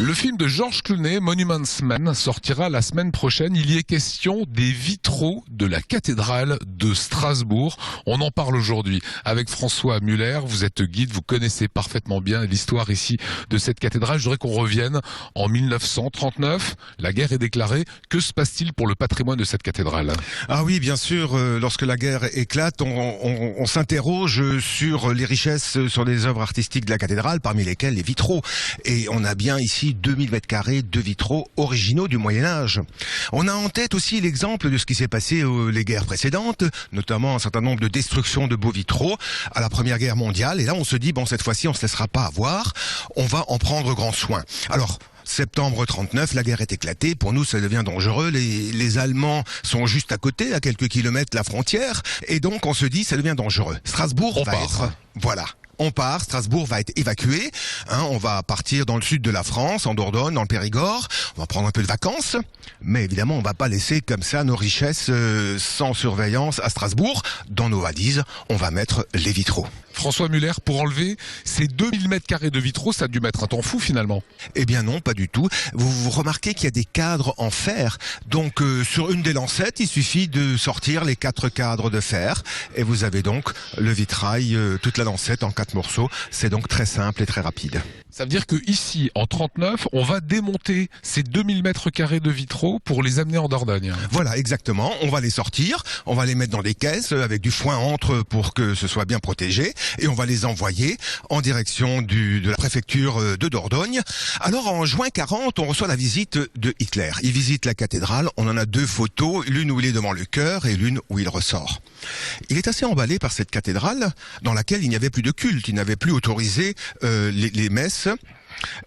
Le film de George Clooney, Monuments Men, sortira la semaine prochaine. Il y est question des vitraux de la cathédrale de Strasbourg. On en parle aujourd'hui avec François Muller. Vous êtes guide, vous connaissez parfaitement bien l'histoire ici de cette cathédrale. Je voudrais qu'on revienne en 1939. La guerre est déclarée. Que se passe-t-il pour le patrimoine de cette cathédrale? Ah oui, bien sûr, lorsque la guerre éclate, on s'interroge sur les richesses, sur les œuvres artistiques de la cathédrale, parmi lesquelles les vitraux. Et on a bien ici 2000 mètres carrés de vitraux originaux du Moyen-Âge. On a en tête aussi l'exemple de ce qui s'est passé les guerres précédentes, notamment un certain nombre de destructions de beaux vitraux à la Première Guerre mondiale. Et là, on se dit, bon, cette fois-ci, on se laissera pas avoir, on va en prendre grand soin. Alors, septembre 39, la guerre est éclatée. Pour nous, ça devient dangereux. Les Allemands sont juste à côté, à quelques kilomètres de la frontière. Et donc, on se dit, ça devient dangereux. Strasbourg va être... Voilà. On part, Strasbourg va être évacué, on va partir dans le sud de la France, en Dordogne, dans le Périgord, on va prendre un peu de vacances, mais évidemment on va pas laisser comme ça nos richesses sans surveillance à Strasbourg. Dans nos valises, on va mettre les vitraux. François Muller, pour enlever ces 2000 mètres carrés de vitraux, ça a dû mettre un temps fou finalement. Eh bien non, pas du tout. Vous remarquez qu'il y a des cadres en fer. Donc sur une des lancettes, il suffit de sortir les 4 cadres de fer. Et vous avez donc le vitrail, toute la lancette en 4 morceaux. C'est donc très simple et très rapide. Ça veut dire que ici, en 39, on va démonter ces 2000 mètres carrés de vitraux pour les amener en Dordogne. Voilà, exactement. On va les sortir, on va les mettre dans des caisses avec du foin entre pour que ce soit bien protégé. Et on va les envoyer en direction de la préfecture de Dordogne. Alors en juin 40, on reçoit la visite de Hitler. Il visite la cathédrale, on en a 2 photos, l'une où il est devant le chœur et l'une où il ressort. Il est assez emballé par cette cathédrale dans laquelle il n'y avait plus de culte, il n'avait plus autorisé les messes.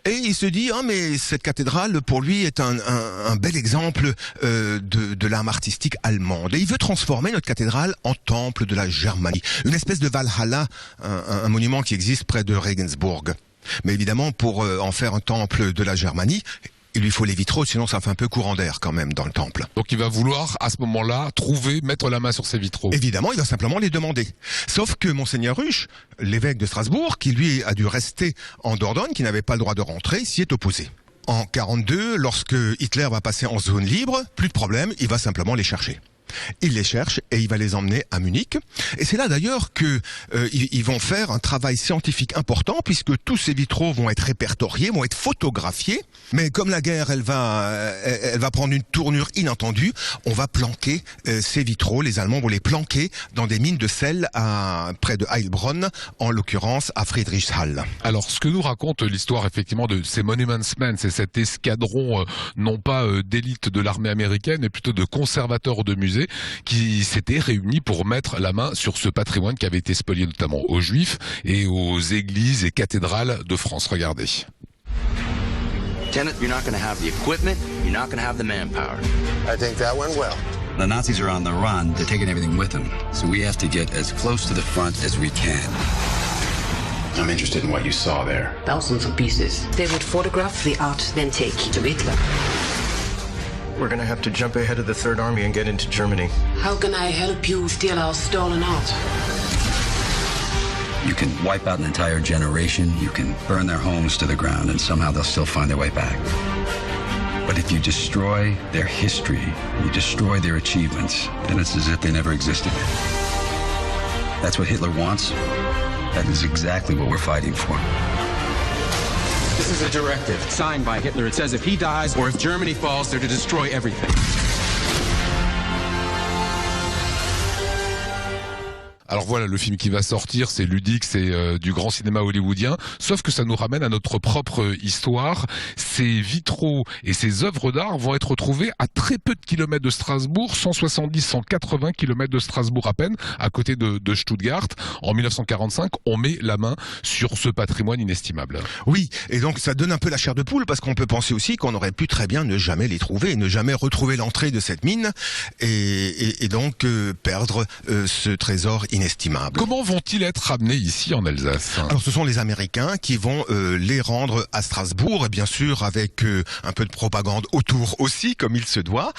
Et il se dit, mais cette cathédrale, pour lui, est un bel exemple de l'âme artistique allemande. Et il veut transformer notre cathédrale en temple de la Germanie. Une espèce de Valhalla, un monument qui existe près de Regensburg. Mais évidemment, pour en faire un temple de la Germanie, il lui faut les vitraux, sinon ça fait un peu courant d'air quand même dans le temple. Donc il va vouloir, à ce moment-là, mettre la main sur ces vitraux. Évidemment, il va simplement les demander. Sauf que Monseigneur Ruch, l'évêque de Strasbourg, qui lui a dû rester en Dordogne, qui n'avait pas le droit de rentrer, s'y est opposé. En 42, lorsque Hitler va passer en zone libre, plus de problème, il va simplement les chercher. Il les cherche et il va les emmener à Munich. Et c'est là d'ailleurs que ils vont faire un travail scientifique important, puisque tous ces vitraux vont être répertoriés, vont être photographiés. Mais comme la guerre, elle va prendre une tournure inattendue, on va planquer ces vitraux. Les Allemands vont les planquer dans des mines de sel près de Heilbronn, en l'occurrence à Friedrichshall. Alors, ce que nous raconte l'histoire effectivement de ces Monuments Men, c'est cet escadron non pas d'élite de l'armée américaine, mais plutôt de conservateurs de musées qui s'étaient réunis pour mettre la main sur ce patrimoine qui avait été spolié notamment aux Juifs et aux églises et cathédrales de France. Regardez. Lieutenant, you're not going to have the equipment, you're not going to have the manpower. I think that went well. The Nazis are on the run. They're taking everything with them. So we have to get as close to the front as we can. I'm interested in what you saw there. Thousands of pieces. They would photograph the art, then take to Hitler. We're gonna have to jump ahead of the Third Army and get into Germany. How can I help you steal our stolen art? You can wipe out an entire generation, you can burn their homes to the ground, and somehow they'll still find their way back. But if you destroy their history, you destroy their achievements, then it's as if they never existed. That's what Hitler wants. That is exactly what we're fighting for. This is a directive signed by Hitler. It says if he dies or if Germany falls, they're to destroy everything. Alors voilà, le film qui va sortir, c'est ludique, c'est du grand cinéma hollywoodien, sauf que ça nous ramène à notre propre histoire. Ces vitraux et ces œuvres d'art vont être retrouvés à très peu de kilomètres de Strasbourg, 170-180 kilomètres de Strasbourg à peine, à côté de Stuttgart. En 1945, on met la main sur ce patrimoine inestimable. Oui, et donc ça donne un peu la chair de poule, parce qu'on peut penser aussi qu'on aurait pu très bien ne jamais les trouver, ne jamais retrouver l'entrée de cette mine, et donc perdre ce trésor inestimable. Comment vont-ils être ramenés ici en Alsace? Alors ce sont les Américains qui vont les rendre à Strasbourg, et bien sûr avec un peu de propagande autour aussi, comme il se doit.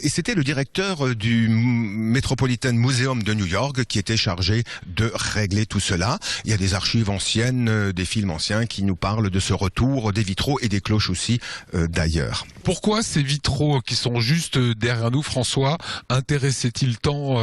Et c'était le directeur du Metropolitan Museum de New York qui était chargé de régler tout cela. Il y a des archives anciennes, des films anciens qui nous parlent de ce retour, des vitraux et des cloches aussi d'ailleurs. Pourquoi ces vitraux qui sont juste derrière nous, François, intéressaient-ils tant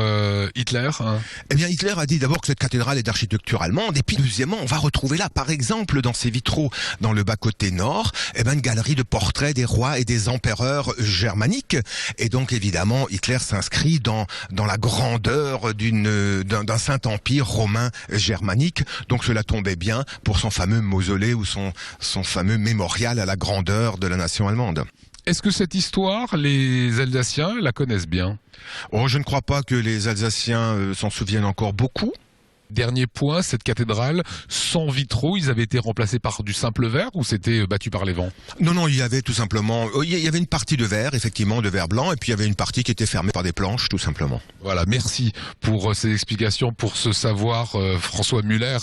Hitler, hein? Eh bien, Hitler a dit d'abord que cette cathédrale est d'architecture allemande, et puis deuxièmement, on va retrouver là, par exemple, dans ces vitraux, dans le bas-côté nord, une galerie de portraits des rois et des empereurs germaniques. Et donc, évidemment, Hitler s'inscrit dans la grandeur d'un Saint-Empire romain germanique. Donc, cela tombait bien pour son fameux mausolée ou son fameux mémorial à la grandeur de la nation allemande. Est-ce que cette histoire, les Alsaciens la connaissent bien? Oh, je ne crois pas que les Alsaciens s'en souviennent encore beaucoup. Dernier point, cette cathédrale, sans vitraux, ils avaient été remplacés par du simple verre ou c'était battu par les vents? Non, il y avait tout simplement, il y avait une partie de verre, effectivement, de verre blanc, et puis il y avait une partie qui était fermée par des planches, tout simplement. Voilà, merci pour ces explications, pour ce savoir, François Muller,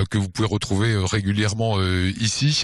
que vous pouvez retrouver régulièrement ici.